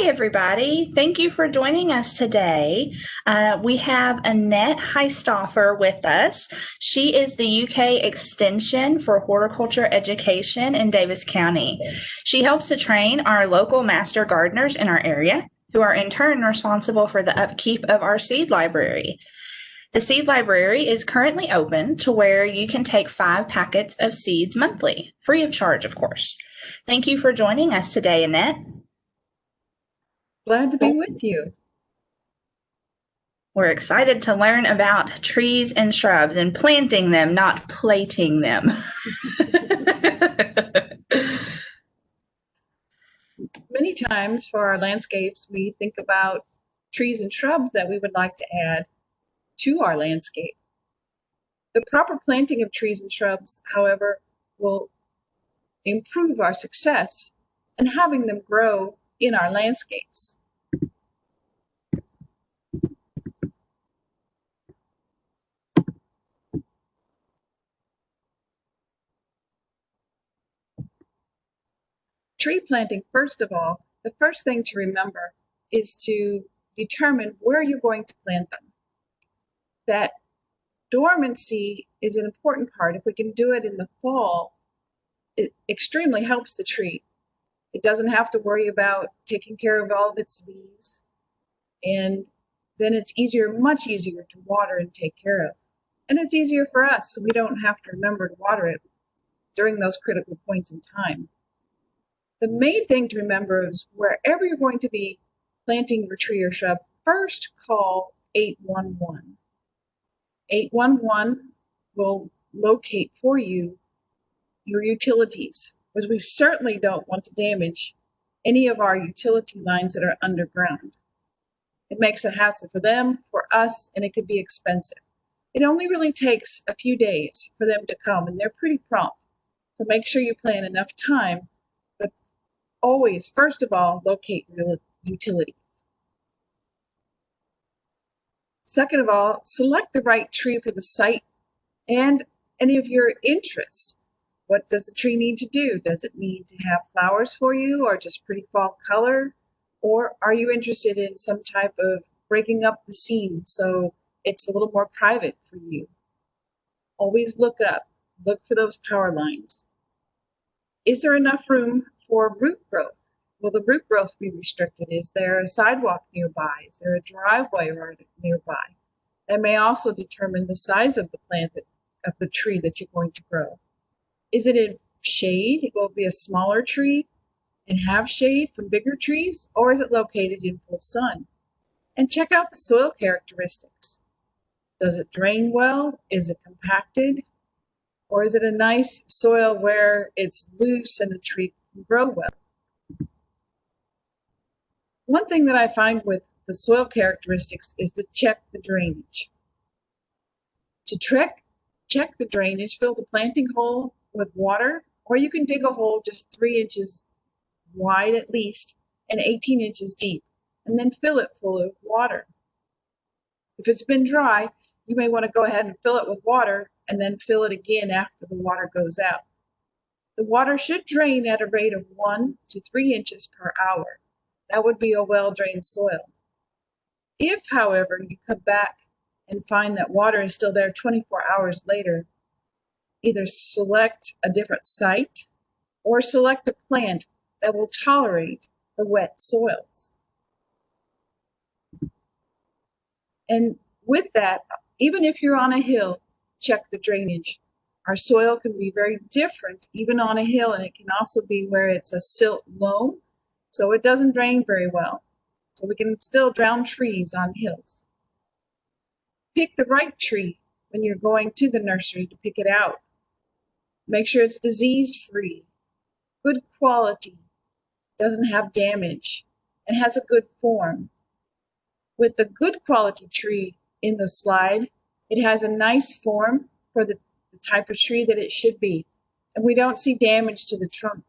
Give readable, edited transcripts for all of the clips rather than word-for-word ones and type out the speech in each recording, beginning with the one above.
everybody. Thank you for joining us today. We have Annette Heisdorffer with us. She is the UK Extension for Horticulture Education in Davis County. She helps to train our local master gardeners in our area, who are in turn responsible for the upkeep of our seed library. The seed library is currently open to where you can take 5 packets of seeds monthly, free of charge, of course. Thank you for joining us today, Annette. Glad to be with you. We're excited to learn about trees and shrubs and planting them, not plating them. Many times for our landscapes, we think about trees and shrubs that we would like to add to our landscape. The proper planting of trees and shrubs, however, will improve our success in having them grow in our landscapes. Tree planting, first of all, the first thing to remember is to determine where you're going to plant them. That dormancy is an important part. If we can do it in the fall, it extremely helps the tree. It doesn't have to worry about taking care of all of its leaves, and then it's much easier to water and take care of. And it's easier for us, so we don't have to remember to water it during those critical points in time. The main thing to remember is wherever you're going to be planting your tree or shrub, first call 811. 811 will locate for you your utilities, because we certainly don't want to damage any of our utility lines that are underground. It makes a hassle for them, for us, and it could be expensive. It only really takes a few days for them to come, and they're pretty prompt. So make sure you plan enough time, but always, first of all, locate your utilities. Second of all, select the right tree for the site and any of your interests. What does the tree need to do? Does it need to have flowers for you, or just pretty fall color? Or are you interested in some type of breaking up the scene so it's a little more private for you? Always look up, look for those power lines. Is there enough room for root growth? Will the root growth be restricted? Is there a sidewalk nearby? Is there a driveway nearby? That may also determine the size of the plant of the tree that you're going to grow. Is it in shade? It will be a smaller tree and have shade from bigger trees, or is it located in full sun? And check out the soil characteristics. Does it drain well? Is it compacted? Or is it a nice soil where it's loose and the tree can grow well? One thing that I find with the soil characteristics is to check the drainage. To check the drainage, fill the planting hole with water, or you can dig a hole just 3 inches wide at least and 18 inches deep, and then fill it full of water. If it's been dry, you may want to go ahead and fill it with water and then fill it again after the water goes out. The water should drain at a rate of 1 to 3 inches per hour. That would be a well-drained soil. If, however, you come back and find that water is still there 24 hours later, either select a different site or select a plant that will tolerate the wet soils. And with that, even if you're on a hill, check the drainage. Our soil can be very different even on a hill, and it can also be where it's a silt loam, so it doesn't drain very well. So we can still drown trees on hills. Pick the right tree when you're going to the nursery to pick it out. Make sure it's disease-free, good quality, doesn't have damage, and has a good form. With the good quality tree in the slide, it has a nice form for the type of tree that it should be, and we don't see damage to the trunk.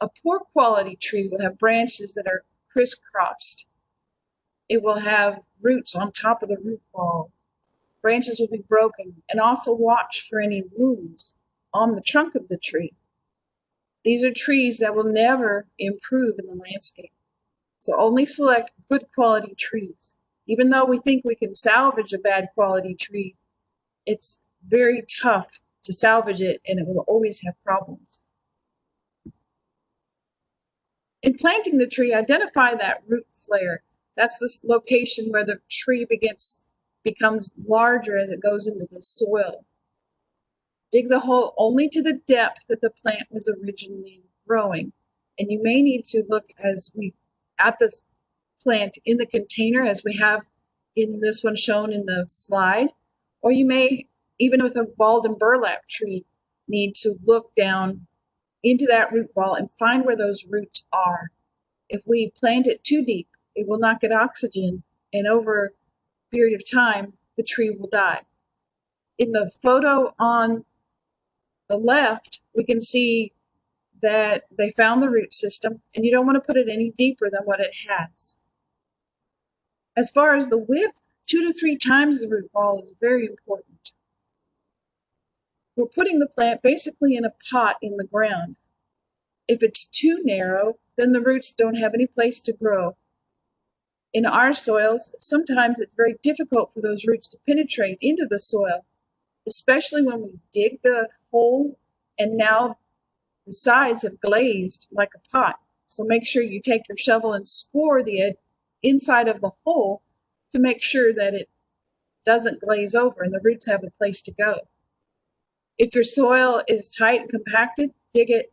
A poor quality tree will have branches that are crisscrossed. It will have roots on top of the root ball. Branches will be broken, and also watch for any wounds on the trunk of the tree. These are trees that will never improve in the landscape. So only select good quality trees. Even though we think we can salvage a bad quality tree, it's very tough to salvage it and it will always have problems. In planting the tree, identify that root flare. That's the location where the tree becomes larger as it goes into the soil. Dig the hole only to the depth that the plant was originally growing. And you may need to look at this plant in the container as we have in this one shown in the slide, or you may, even with a balled and burlap tree, need to look down into that root ball and find where those roots are. If we plant it too deep, it will not get oxygen, and over a period of time, the tree will die. In the photo on the left, we can see that they found the root system, and you don't want to put it any deeper than what it has. As far as the width, 2 to 3 times the root ball is very important. We're putting the plant basically in a pot in the ground. If it's too narrow, then the roots don't have any place to grow. In our soils, sometimes it's very difficult for those roots to penetrate into the soil, especially when we dig the hole and now the sides have glazed like a pot. So make sure you take your shovel and score the inside of the hole to make sure that it doesn't glaze over and the roots have a place to go. If your soil is tight and compacted, dig it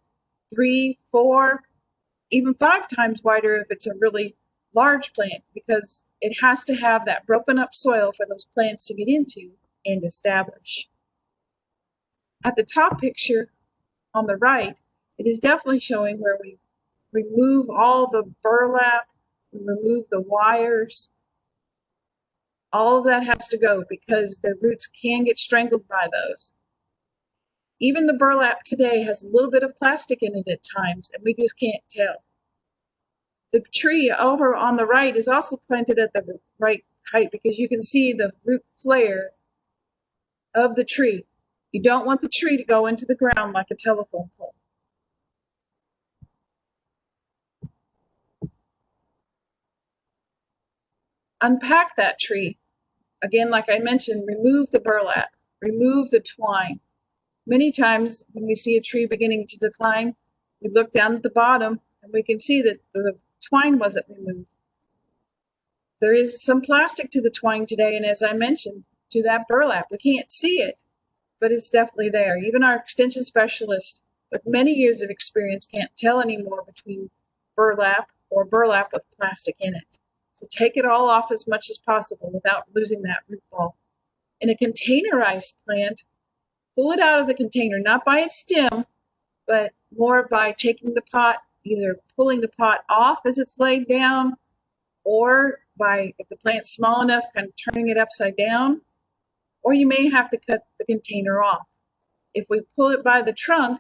3, 4, even 5 times wider if it's a really large plant, because it has to have that broken up soil for those plants to get into and establish. At the top picture on the right, it is definitely showing where we remove all the burlap, we remove the wires. All of that has to go because the roots can get strangled by those. Even the burlap today has a little bit of plastic in it at times, and we just can't tell. The tree over on the right is also planted at the right height because you can see the root flare of the tree. You don't want the tree to go into the ground like a telephone pole. Unpack that tree. Again, like I mentioned, remove the burlap, remove the twine. Many times when we see a tree beginning to decline, we look down at the bottom and we can see that the twine wasn't removed. There is some plastic to the twine today, and as I mentioned, to that burlap. We can't see it, but it's definitely there. Even our extension specialist with many years of experience can't tell anymore between burlap or burlap with plastic in it. So take it all off as much as possible without losing that root ball. In a containerized plant, pull it out of the container, not by its stem, but more by taking the pot, either pulling the pot off as it's laid down, or by, if the plant's small enough, kind of turning it upside down, or you may have to cut the container off. If we pull it by the trunk,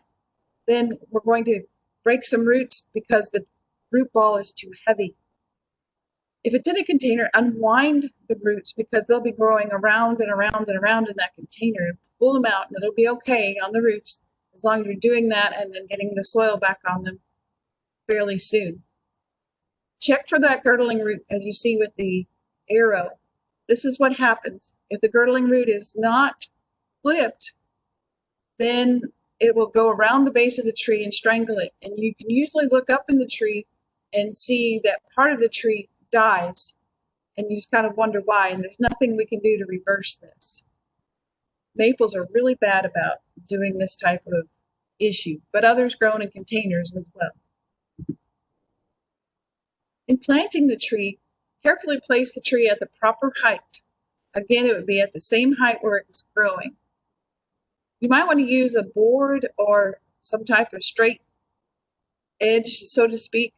then we're going to break some roots because the root ball is too heavy. If it's in a container, unwind the roots because they'll be growing around and around and around in that container. Pull them out and it'll be okay on the roots as long as you're doing that and then getting the soil back on them fairly soon. Check for that girdling root as you see with the arrow. This is what happens. If the girdling root is not flipped, then it will go around the base of the tree and strangle it. And you can usually look up in the tree and see that part of the tree dies, and you just kind of wonder why, and there's nothing we can do to reverse this. Maples are really bad about doing this type of issue, but others grown in containers as well. In planting the tree, carefully place the tree at the proper height. Again, it would be at the same height where it's growing. You might want to use a board or some type of straight edge, so to speak,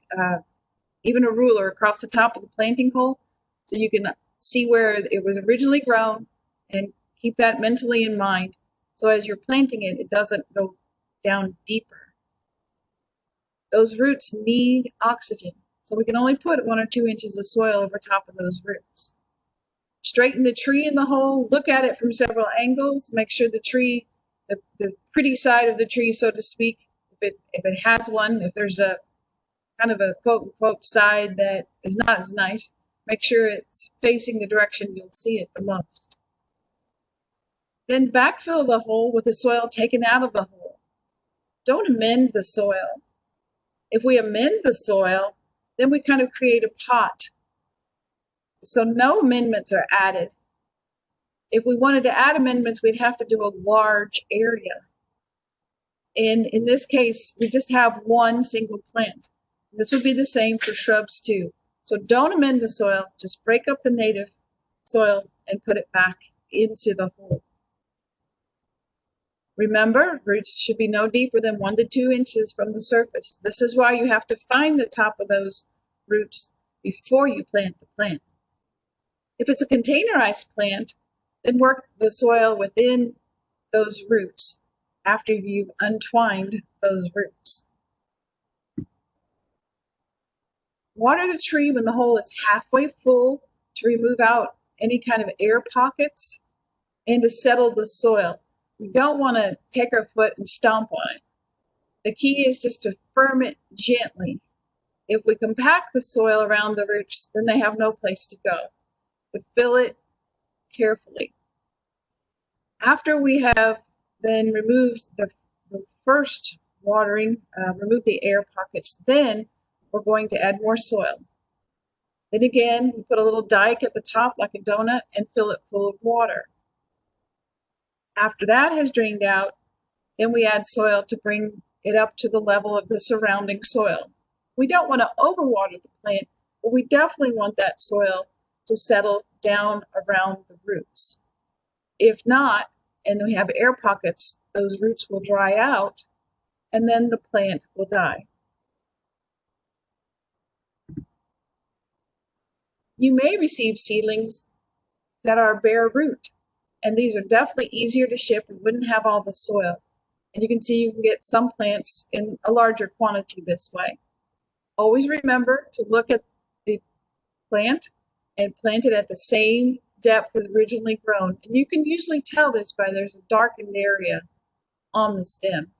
even a ruler across the top of the planting hole so you can see where it was originally grown and keep that mentally in mind. So as you're planting it, it doesn't go down deeper. Those roots need oxygen, so we can only put 1 or 2 inches of soil over top of those roots. Straighten the tree in the hole, look at it from several angles, make sure the tree, the pretty side of the tree, so to speak, if it has one, if there's a kind of a quote unquote side that is not as nice, make sure it's facing the direction you'll see it the most. Then backfill the hole with the soil taken out of the hole. Don't amend the soil. If we amend the soil, then we kind of create a pot. So no amendments are added. If we wanted to add amendments, we'd have to do a large area. And in this case, we just have one single plant. This would be the same for shrubs too. So don't amend the soil, just break up the native soil and put it back into the hole. Remember, roots should be no deeper than 1 to 2 inches from the surface. This is why you have to find the top of those roots before you plant the plant. If it's a containerized plant, then work the soil within those roots after you've untwined those roots. Water the tree when the hole is halfway full to remove out any kind of air pockets and to settle the soil. We don't want to take our foot and stomp on it. The key is just to firm it gently. If we compact the soil around the roots, then they have no place to go. But fill it carefully. After we have then removed the first watering, remove the air pockets, then we're going to add more soil. Then again, we put a little dike at the top like a donut and fill it full of water. After that has drained out, then we add soil to bring it up to the level of the surrounding soil. We don't want to overwater the plant, but we definitely want that soil to settle down around the roots. If not, and we have air pockets, those roots will dry out and then the plant will die. You may receive seedlings that are bare root, and these are definitely easier to ship and wouldn't have all the soil. And you can see you can get some plants in a larger quantity this way. Always remember to look at the plant and plant it at the same depth as originally grown. And you can usually tell this by there's a darkened area on the stem.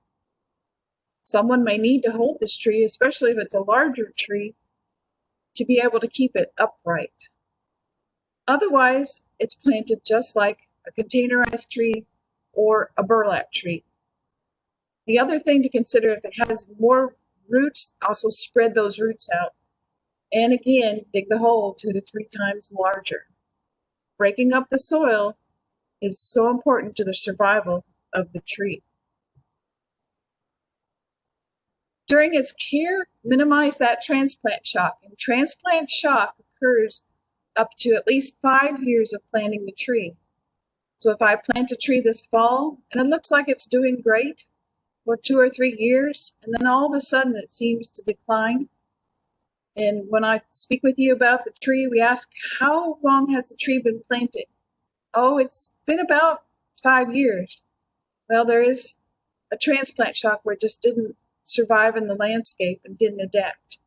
Someone may need to hold this tree, especially if it's a larger tree, to be able to keep it upright. Otherwise, it's planted just like a containerized tree or a burlap tree. The other thing to consider, if it has more roots, also spread those roots out. And again, dig the hole 2 to 3 times larger. Breaking up the soil is so important to the survival of the tree. During its care, minimize that transplant shock. And transplant shock occurs up to at least 5 years of planting the tree. So if I plant a tree this fall and it looks like it's doing great for 2 or 3 years, and then all of a sudden it seems to decline. And when I speak with you about the tree, we ask, how long has the tree been planted? Oh, it's been about 5 years. Well, there is a transplant shock where it just didn't survive in the landscape and didn't adapt.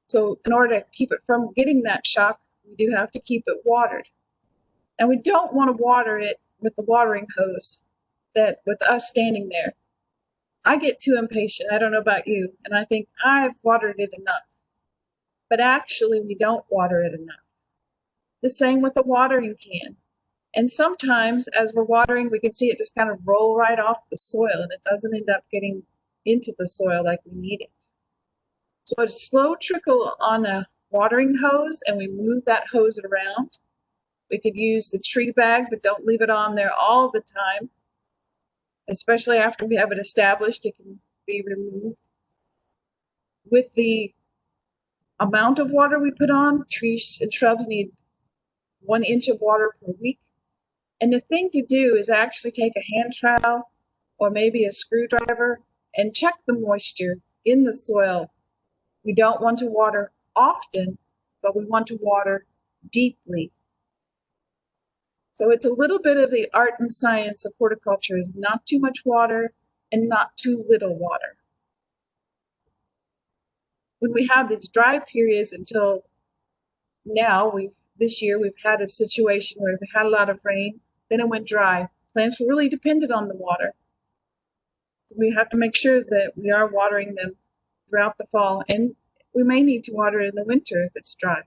So in order to keep it from getting that shock, we do have to keep it watered. And we don't want to water it with the watering hose that with us standing there. I get too impatient. I don't know about you. And I think I've watered it enough. But actually, we don't water it enough. The same with the watering can. And sometimes as we're watering, we can see it just kind of roll right off the soil and it doesn't end up getting into the soil like we need it. So a slow trickle on a watering hose and we move that hose around. We could use the tree bag, but don't leave it on there all the time. Especially after we have it established, it can be removed. With the amount of water we put on, trees and shrubs need 1 inch of water per week. And the thing to do is actually take a hand trowel or maybe a screwdriver and check the moisture in the soil. We don't want to water often, but we want to water deeply. So it's a little bit of the art and science of horticulture, is not too much water and not too little water. When we have these dry periods until now, this year we've had a situation where we've had a lot of rain, then it went dry. Plants were really dependent on the water. We have to make sure that we are watering them throughout the fall, and we may need to water it in the winter if it's dry.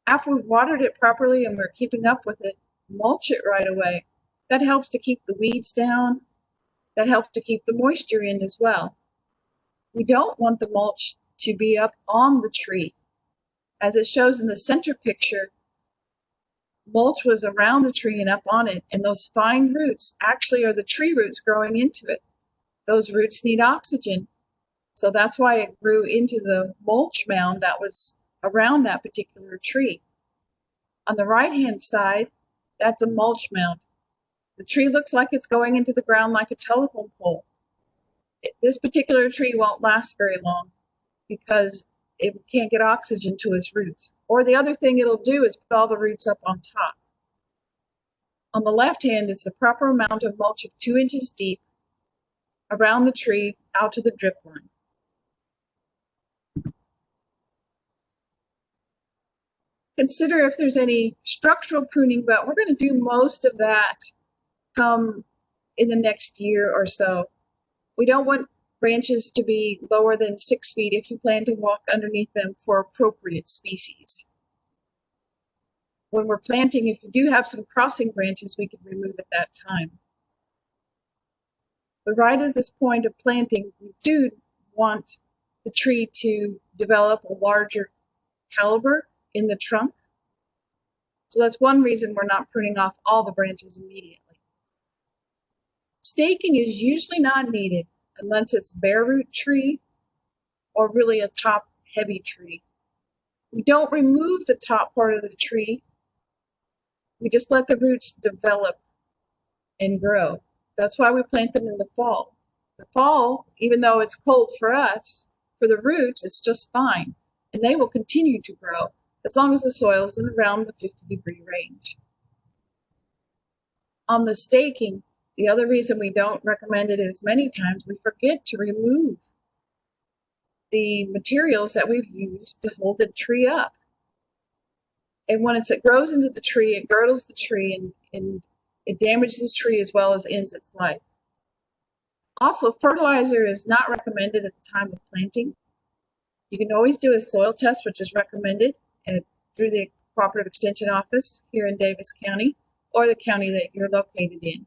After we've watered it properly and we're keeping up with it, mulch it right away. That helps to keep the weeds down. That helps to keep the moisture in as well. We don't want the mulch to be up on the tree. As it shows in the center picture, mulch was around the tree and up on it, and those fine roots actually are the tree roots growing into it. Those roots need oxygen, so that's why it grew into the mulch mound that was around that particular tree. On the right-hand side, that's a mulch mound. The tree looks like it's going into the ground like a telephone pole. This particular tree won't last very long because it can't get oxygen to its roots. Or the other thing it'll do is put all the roots up on top. On the left hand, it's the proper amount of mulch of 2 inches deep around the tree out to the drip line. Consider if there's any structural pruning, but we're going to do most of that in the next year or so. We don't want branches to be lower than 6 feet if you plan to walk underneath them for appropriate species. When we're planting, if you do have some crossing branches, we can remove at that time. But right at this point of planting, we do want the tree to develop a larger caliber in the trunk. So that's one reason we're not pruning off all the branches immediately. Staking is usually not needed unless it's bare root tree or really a top heavy tree. We don't remove the top part of the tree. We just let the roots develop and grow. That's why we plant them in the fall. The fall, even though it's cold for us, for the roots, it's just fine. And they will continue to grow as long as the soil is in around the 50-degree range. On the staking, the other reason we don't recommend it is many times we forget to remove the materials that we've used to hold the tree up. And when it grows into the tree, it girdles the tree and it damages the tree as well as ends its life. Also, fertilizer is not recommended at the time of planting. You can always do a soil test, which is recommended through the Cooperative Extension Office here in Davis County or the county that you're located in.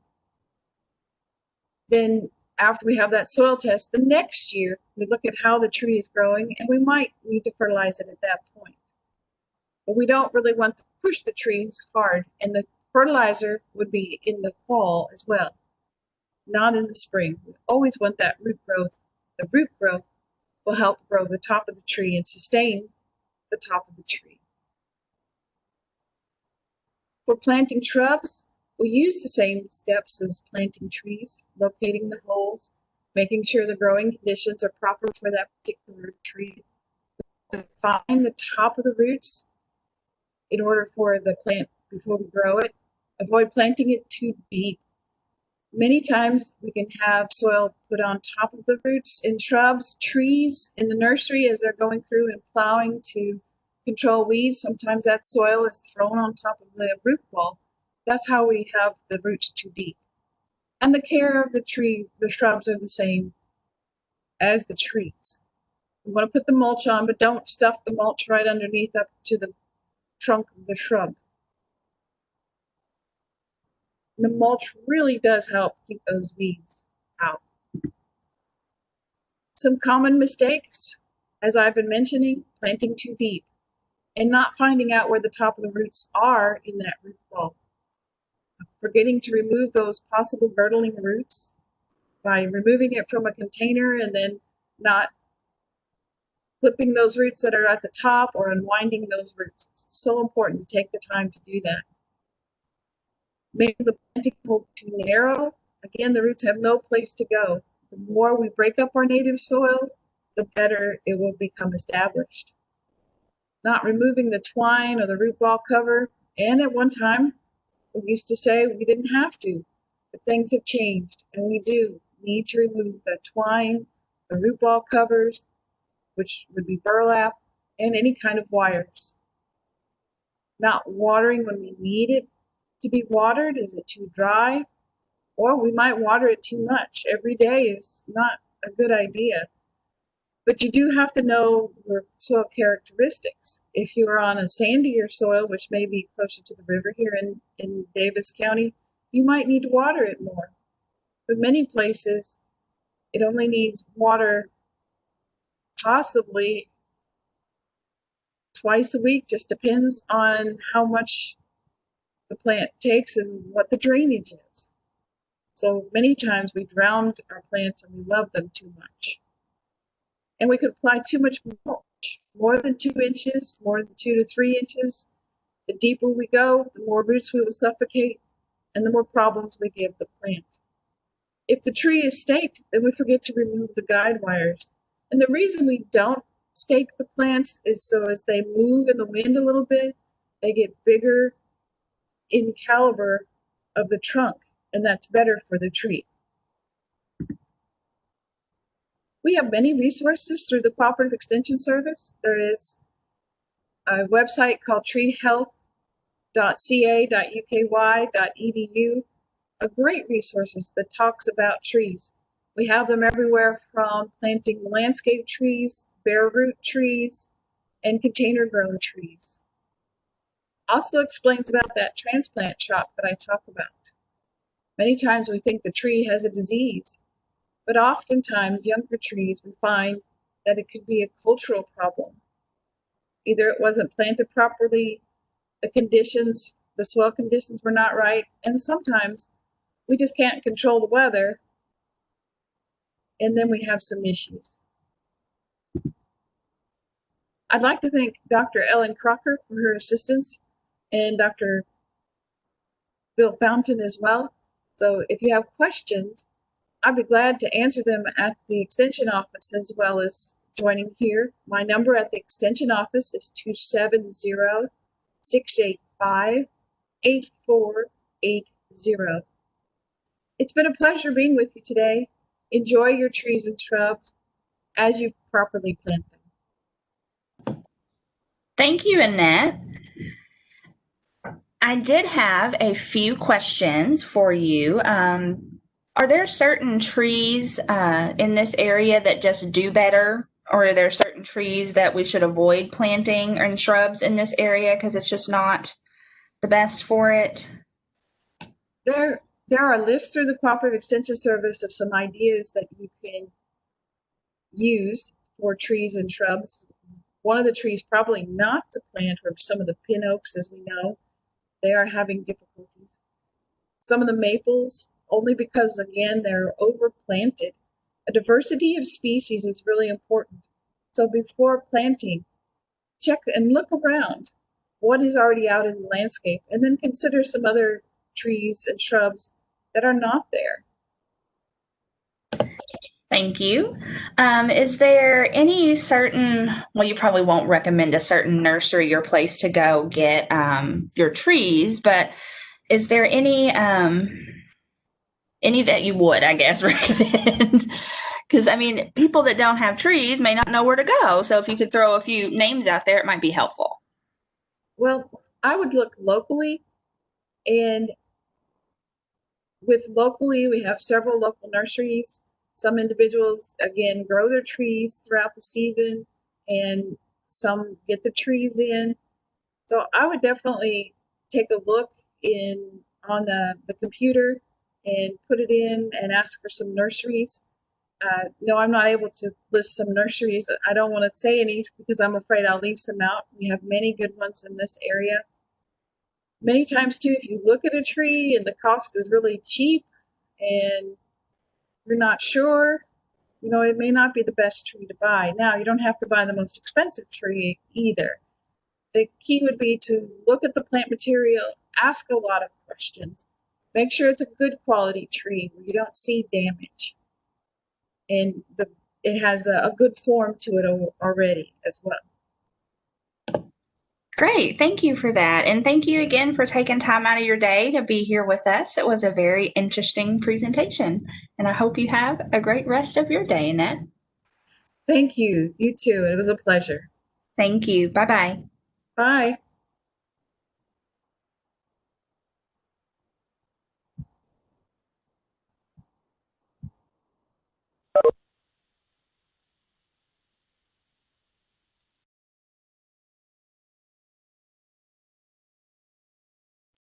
Then after we have that soil test, the next year we look at how the tree is growing and we might need to fertilize it at that point. But we don't really want to push the trees hard, and the fertilizer would be in the fall as well, not in the spring. We always want that root growth. The root growth will help grow the top of the tree and sustain the top of the tree. For planting shrubs, we use the same steps as planting trees, locating the holes, making sure the growing conditions are proper for that particular tree. Define the top of the roots in order for the plant before we grow it. Avoid planting it too deep. Many times we can have soil put on top of the roots in shrubs, trees, in the nursery as they're going through and plowing to control weeds. Sometimes that soil is thrown on top of the root ball. That's how we have the roots too deep. And the care of the tree, the shrubs are the same as the trees. You want to put the mulch on, but don't stuff the mulch right underneath up to the trunk of the shrub. The mulch really does help keep those weeds out. Some common mistakes, as I've been mentioning, planting too deep and not finding out where the top of the roots are in that root ball. Forgetting to remove those possible girdling roots by removing it from a container and then not clipping those roots that are at the top or unwinding those roots. It's so important to take the time to do that. Making the planting hole too narrow, again, the roots have no place to go. The more we break up our native soils, the better it will become established. Not removing the twine or the root ball cover, and at one time, we used to say we didn't have to, but things have changed, and we do need to remove the twine, the root ball covers, which would be burlap, and any kind of wires. Not watering when we need it to be watered. Is it too dry? Or we might water it too much. Every day is not a good idea. But you do have to know your soil characteristics. If you're on a sandier soil, which may be closer to the river here in Davis County, you might need to water it more. But many places, it only needs water possibly twice a week, just depends on how much the plant takes and what the drainage is. So many times we drown our plants and we love them too much. And we could apply too much mulch, more than 2 inches, more than 2 to 3 inches. The deeper we go, the more roots we will suffocate and the more problems we give the plant. If the tree is staked, then we forget to remove the guide wires. And the reason we don't stake the plants is so as they move in the wind a little bit, they get bigger in caliber of the trunk, and that's better for the tree. We have many resources through the Cooperative Extension Service. There is a website called treehealth.ca.uky.edu, a great resources that talks about trees. We have them everywhere from planting landscape trees, bare root trees, and container grown trees. Also explains about that transplant shock that I talk about. Many times we think the tree has a disease, but oftentimes younger trees we find that it could be a cultural problem. Either it wasn't planted properly, the soil conditions were not right, and sometimes we just can't control the weather, and then we have some issues. I'd like to thank Dr. Ellen Crocker for her assistance and Dr. Bill Fountain as well. So if you have questions, I'd be glad to answer them at the Extension office as well as joining here. My number at the Extension office is 270-685-8480. It's been a pleasure being with you today. Enjoy your trees and shrubs as you properly plant them. Thank you, Annette. I did have a few questions for you. Are there certain trees in this area that just do better? Or are there certain trees that we should avoid planting and shrubs in this area because it's just not the best for it? There are lists through the Cooperative Extension Service of some ideas that you can use for trees and shrubs. One of the trees probably not to plant are some of the pin oaks, as we know. They are having difficulties. Some of the maples, only because, again, they're overplanted. A diversity of species is really important. So before planting, check and look around what is already out in the landscape, and then consider some other trees and shrubs that are not there. Thank you. Is there any certain, well, you probably won't recommend a certain nursery or place to go get your trees, but is there any that you would, I guess, recommend? Because, I mean, people that don't have trees may not know where to go. So if you could throw a few names out there, it might be helpful. Well, I would look locally, and with locally, we have several local nurseries. Some individuals, again, grow their trees throughout the season, and some get the trees in. So I would definitely take a look on the computer and put it in and ask for some nurseries. No, I'm not able to list some nurseries. I don't want to say any because I'm afraid I'll leave some out. We have many good ones in this area. Many times, too, if you look at a tree and the cost is really cheap and you're not sure, it may not be the best tree to buy. Now, you don't have to buy the most expensive tree either. The key would be to look at the plant material, ask a lot of questions, make sure it's a good quality tree where you don't see damage, and it has a good form to it already as well. Great. Thank you for that. And thank you again for taking time out of your day to be here with us. It was a very interesting presentation, and I hope you have a great rest of your day, Annette. Thank you. You too. It was a pleasure. Thank you. Bye-bye. Bye.